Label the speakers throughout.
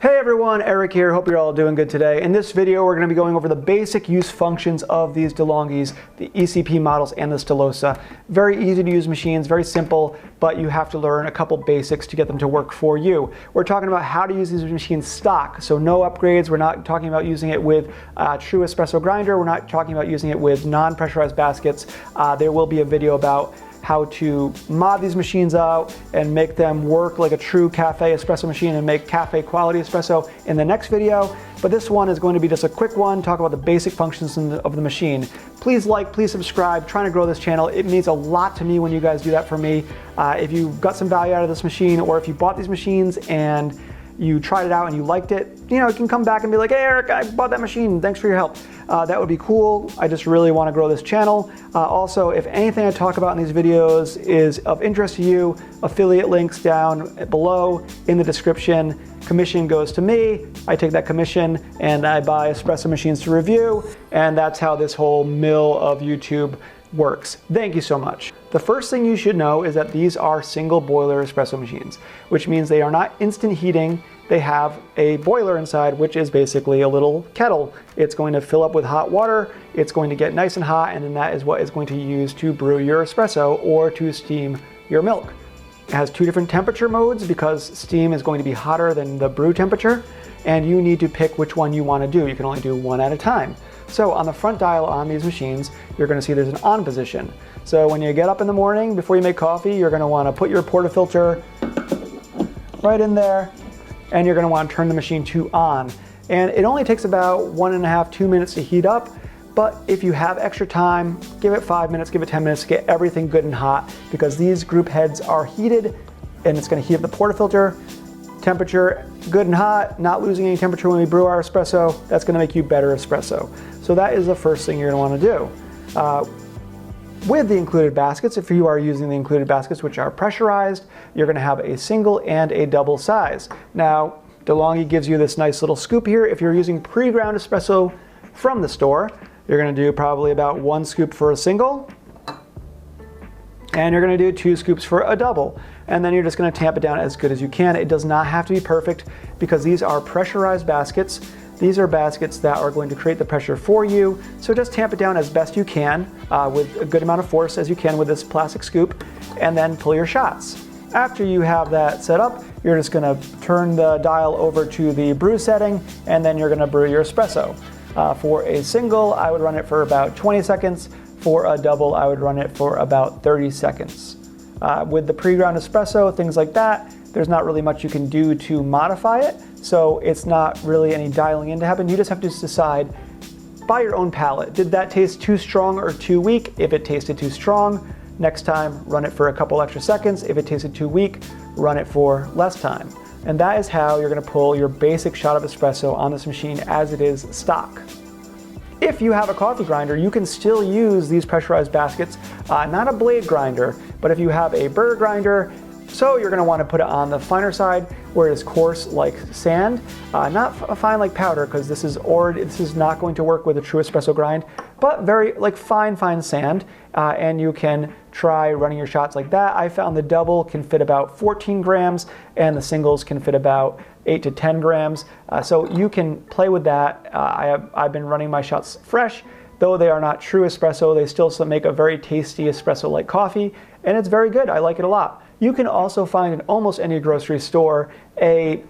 Speaker 1: Hey everyone, Eric here. Hope you're all doing good today. In this video, we're going to be going over the basic use functions of these Delonghis, the ECP models and the Stilosa. Very easy to use machines, very simple, but you have to learn a couple basics to get them to work for you. We're talking about how to use these machines stock, so no upgrades. We're not talking about using it with a true espresso grinder. We're not talking about using it with non-pressurized baskets. There will be a video about how to mod these machines out and make them work like a true cafe espresso machine and make cafe quality espresso in the next video. But this one is going to be just a quick one, talk about the basic functions of the machine. Please like, please subscribe, trying to grow this channel. It means a lot to me when you guys do that for me. If you got some value out of this machine, or if you bought these machines and you tried it out and you liked it, you can come back and be like, hey Eric, I bought that machine, thanks for your help. That would be cool. I just really want to grow this channel. Also, if anything I talk about in these videos is of interest to you, affiliate links down below in the description. Commission goes to me. I take that commission and I buy espresso machines to review, and that's how this whole mill of YouTube works. Thank you so much. The first thing you should know is that these are single boiler espresso machines, which means they are not instant heating. They have a boiler inside, which is basically a little kettle. It's going to fill up with hot water. It's going to get nice and hot, and then that is what is going to use to brew your espresso or to steam your milk. It has two different temperature modes because steam is going to be hotter than the brew temperature, and you need to pick which one you want to do. You can only do one at a time. So on the front dial on these machines, you're going to see there's an on position. So when you get up in the morning before you make coffee, you're going to want to put your portafilter right in there, and you're going to want to turn the machine to on. And it only takes about 1.5 to 2 minutes to heat up, but if you have extra time, give it 5 minutes, give it 10 minutes to get everything good and hot, because these group heads are heated and it's going to heat up the portafilter. Temperature good and hot, not losing any temperature when we brew our espresso. That's going to make you better espresso. So that is the first thing you're going to want to do. With the included baskets, if you are using the included baskets, which are pressurized, you're going to have a single and a double size. Now, Delonghi gives you this nice little scoop here. If you're using pre-ground espresso from the store, you're going to do probably about 1 scoop for a single, and you're going to do 2 scoops for a double. And then you're just going to tamp it down as good as you can. It does not have to be perfect because these are pressurized baskets. These are baskets that are going to create the pressure for you. So just tamp it down as best you can with a good amount of force as you can with this plastic scoop, and then pull your shots. After you have that set up, you're just going to turn the dial over to the brew setting, and then you're going to brew your espresso. For a single, I would run it for about 20 seconds. For a double, I would run it for about 30 seconds. With the pre-ground espresso, things like that, there's not really much you can do to modify it, so it's not really any dialing in to happen. You just have to decide by your own palate. Did that taste too strong or too weak? If it tasted too strong, next time run it for a couple extra seconds. If it tasted too weak, run it for less time. And that is how you're going to pull your basic shot of espresso on this machine as it is stock. If you have a coffee grinder, you can still use these pressurized baskets, not a blade grinder, but if you have a burr grinder, so you're going to want to put it on the finer side where it is coarse like sand, not fine like powder, because this is not going to work with a true espresso grind, but very like fine sand, and you can try running your shots like that. I found the double can fit about 14 grams and the singles can fit about 8 to 10 grams. So you can play with that. I've been running my shots fresh. Though they are not true espresso, they still make a very tasty espresso-like coffee, and it's very good. I like it a lot. You can also find in almost any grocery store a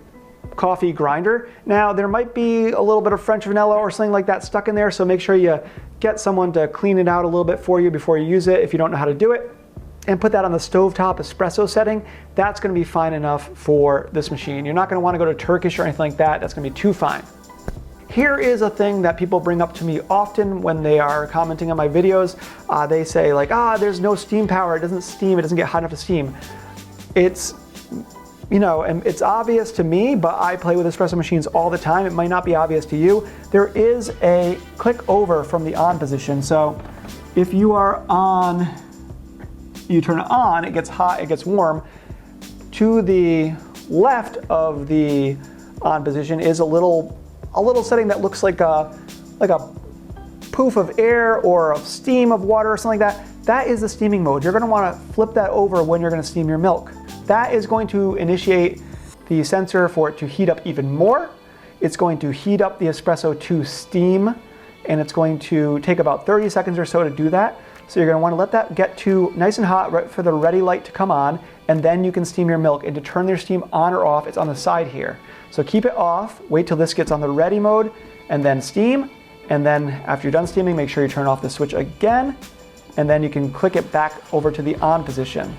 Speaker 1: coffee grinder. Now, there might be a little bit of French vanilla or something like that stuck in there, so make sure you get someone to clean it out a little bit for you before you use it if you don't know how to do it. And put that on the stovetop espresso setting. That's going to be fine enough for this machine. You're not going to want to go to Turkish or anything like that. That's going to be too fine. Here is a thing that people bring up to me often when they are commenting on my videos. They say like, there's no steam power. It doesn't steam. It doesn't get hot enough to steam. It's, and it's obvious to me, but I play with espresso machines all the time. It might not be obvious to you. There is a click over from the on position. So if you are on, you turn it on, it gets hot, it gets warm. To the left of the on position is a little setting that looks like a poof of air or of steam of water or something like that. That is the steaming mode. You're going to want to flip that over when you're going to steam your milk. That is going to initiate the sensor for it to heat up even more. It's going to heat up the espresso to steam, and it's going to take about 30 seconds or so to do that. So you're going to want to let that get to nice and hot right for the ready light to come on, and then you can steam your milk. And to turn your steam on or off, it's on the side here. So keep it off, wait till this gets on the ready mode, and then steam. And then after you're done steaming, make sure you turn off the switch again, and then you can click it back over to the on position.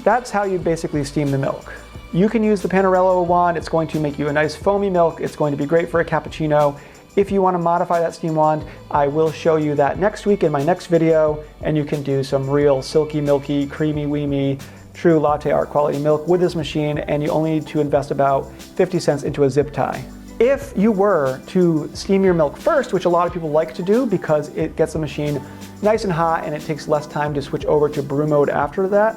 Speaker 1: That's how you basically steam the milk. You can use the Panarello wand. It's going to make you a nice foamy milk. It's going to be great for a cappuccino. If you want to modify that steam wand, I will show you that next week in my next video, and you can do some real silky, milky, creamy, weemy, true latte art quality milk with this machine, and you only need to invest about 50 cents into a zip tie. If you were to steam your milk first, which a lot of people like to do because it gets the machine nice and hot and it takes less time to switch over to brew mode after that,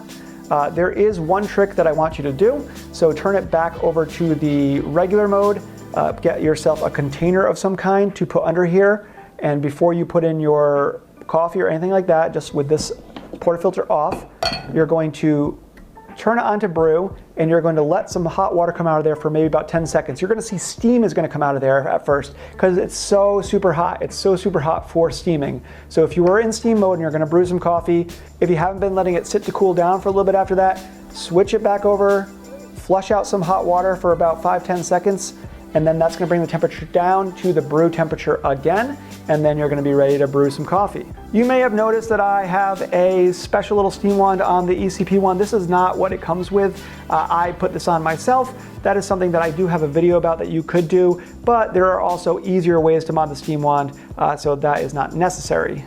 Speaker 1: there is one trick that I want you to do. So turn it back over to the regular mode, get yourself a container of some kind to put under here, and before you put in your coffee or anything like that, just with this portafilter off, you're going to turn it on to brew, and you're going to let some hot water come out of there for maybe about 10 seconds. You're going to see steam is going to come out of there at first because it's so super hot. It's so super hot for steaming. So if you were in steam mode and you're going to brew some coffee, if you haven't been letting it sit to cool down for a little bit after that, switch it back over, flush out some hot water for about 5-10 seconds, and then that's going to bring the temperature down to the brew temperature again, and then you're going to be ready to brew some coffee. You may have noticed that I have a special little steam wand on the ECP wand. This is not what it comes with. I put this on myself. That is something that I do have a video about that you could do, but there are also easier ways to mod the steam wand, so that is not necessary.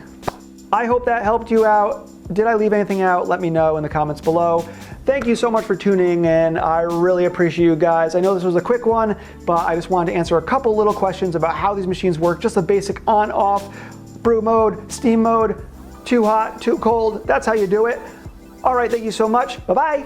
Speaker 1: I hope that helped you out. Did I leave anything out? Let me know in the comments below. Thank you so much for tuning in. I really appreciate you guys. I know this was a quick one, but I just wanted to answer a couple little questions about how these machines work. Just the basic on, off, brew mode, steam mode, too hot, too cold. That's how you do it. All right, thank you so much. Bye-bye.